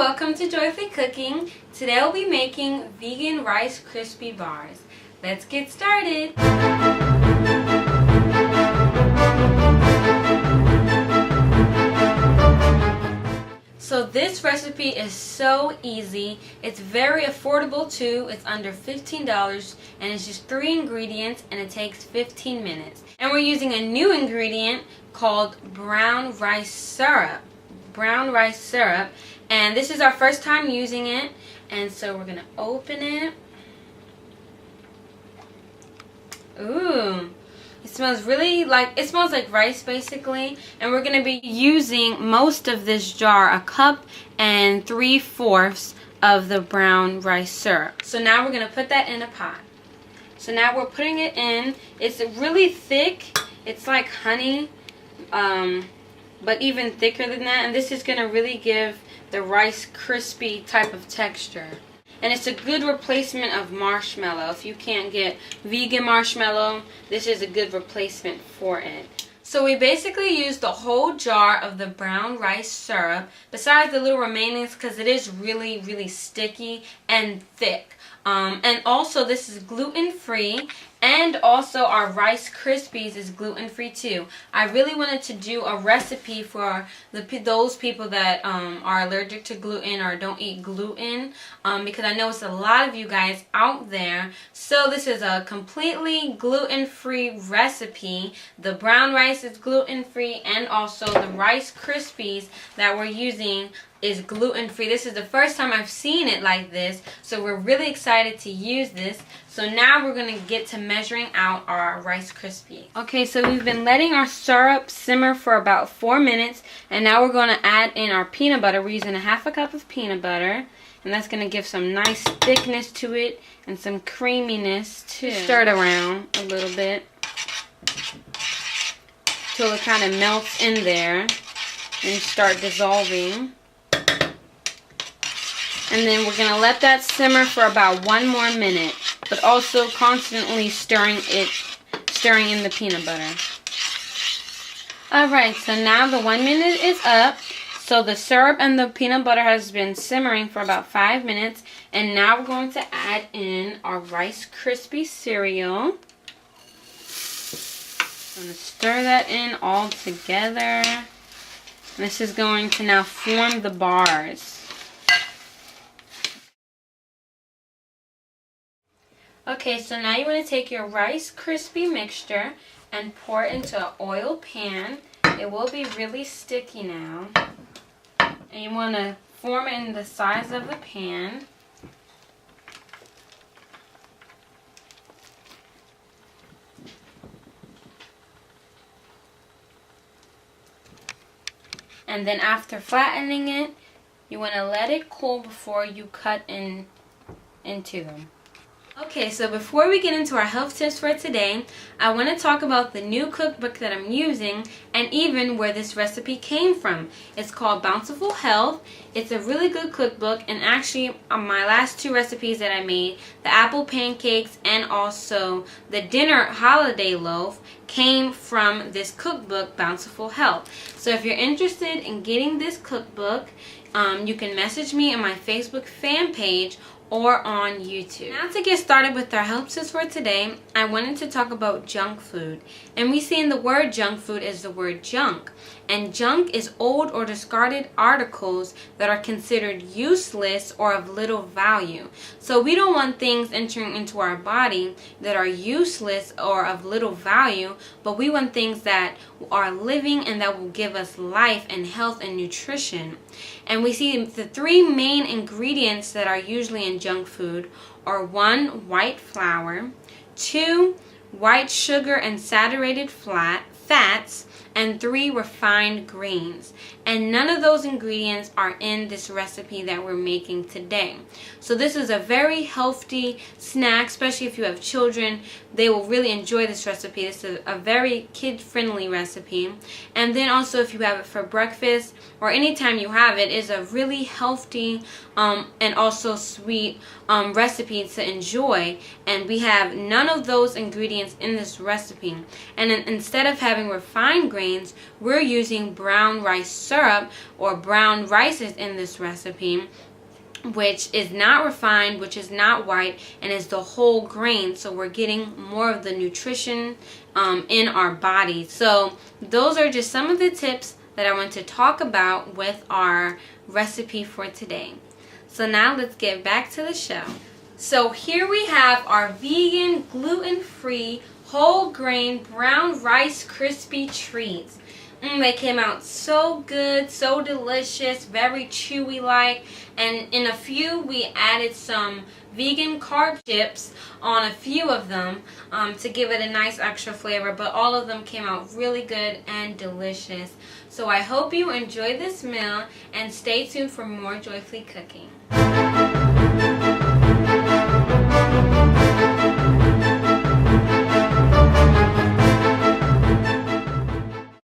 welcome to Joyfully Cooking. Today I'll be making vegan Rice Krispie bars. Let's get started. So this recipe is so easy. It's very affordable too. It's under $15 and it's just 3 ingredients and it takes 15 minutes. And we're using a new ingredient called brown rice syrup. And this is our first time using it, and so we're gonna open it. Ooh, it smells like rice basically, and we're gonna be using most of this jar, a cup and 3/4 of the brown rice syrup. So now we're gonna put that in a pot. So now we're putting it in. It's really thick. It's like honey, but even thicker than that, and this is going to really give the Rice Krispie type of texture. And it's a good replacement of marshmallow. If you can't get vegan marshmallow, this is a good replacement for it. So we basically used the whole jar of the brown rice syrup, besides the little remainings, because it is really sticky and thick. And also this is gluten-free, and also our Rice Krispies is gluten-free too. I really wanted to do a recipe for those people that are allergic to gluten or don't eat gluten, because I know it's a lot of you guys out there. So this is a completely gluten-free recipe. The brown rice is gluten-free, and also the Rice Krispies that we're using is gluten-free. This is the first time I've seen it like this, so we're really excited to use this. So now we're going to get to measuring out our Rice Krispies. Okay, so we've been letting our syrup simmer for about 4 minutes, and now we're going to add in our peanut butter. We're using 1/2 cup of peanut butter, and that's going to give some nice thickness to it and some creaminess too. Stir it around a little bit till it kind of melts in there and start dissolving. And then we're going to let that simmer for about 1 more minute, but also constantly stirring in the peanut butter. Alright, so now the 1 minute is up. So the syrup and the peanut butter has been simmering for about 5 minutes. And now we're going to add in our Rice Krispie cereal. I'm going to stir that in all together. This is going to now form the bars. Okay, so now you want to take your Rice Krispie mixture and pour it into an oil pan. It will be really sticky now. And you want to form it in the size of the pan. And then after flattening it, you want to let it cool before you cut into them. Okay, so before we get into our health tips for today, I want to talk about the new cookbook that I'm using and even where this recipe came from. It's called Bountiful Health. It's a really good cookbook, and actually my last 2 recipes that I made, the apple pancakes and also the dinner holiday loaf, came from this cookbook, Bountiful Health. So if you're interested in getting this cookbook, you can message me on my Facebook fan page or on YouTube. Now to get started with our health tips for today, I wanted to talk about junk food. And we see in the word junk food is the word junk. And junk is old or discarded articles that are considered useless or of little value. So we don't want things entering into our body that are useless or of little value, but we want things that are living and that will give us life and health and nutrition. And we see the 3 main ingredients that are usually in junk food are 1, white flour, 2, white sugar and saturated fats, and 3, refined grains. And none of those ingredients are in this recipe that we're making today. So this is a very healthy snack, especially if you have children. They will really enjoy this recipe. This is a very kid-friendly recipe. And then also if you have it for breakfast or anytime you have it, is a really healthy and also sweet recipe to enjoy. And we have none of those ingredients in this recipe. And instead of having refined grains, grains, we're using brown rice syrup or brown rices in this recipe, which is not refined, which is not white, and is the whole grain. So we're getting more of the nutrition in our body. So those are just some of the tips that I want to talk about with our recipe for today. So now let's get back to the show. So here we have our vegan, gluten-free, whole grain, brown rice crispy treats. They came out so good, so delicious, very chewy like. And in a few, we added some vegan carb chips on a few of them to give it a nice extra flavor. But all of them came out really good and delicious. So I hope you enjoy this meal and stay tuned for more Joyfully Cooking.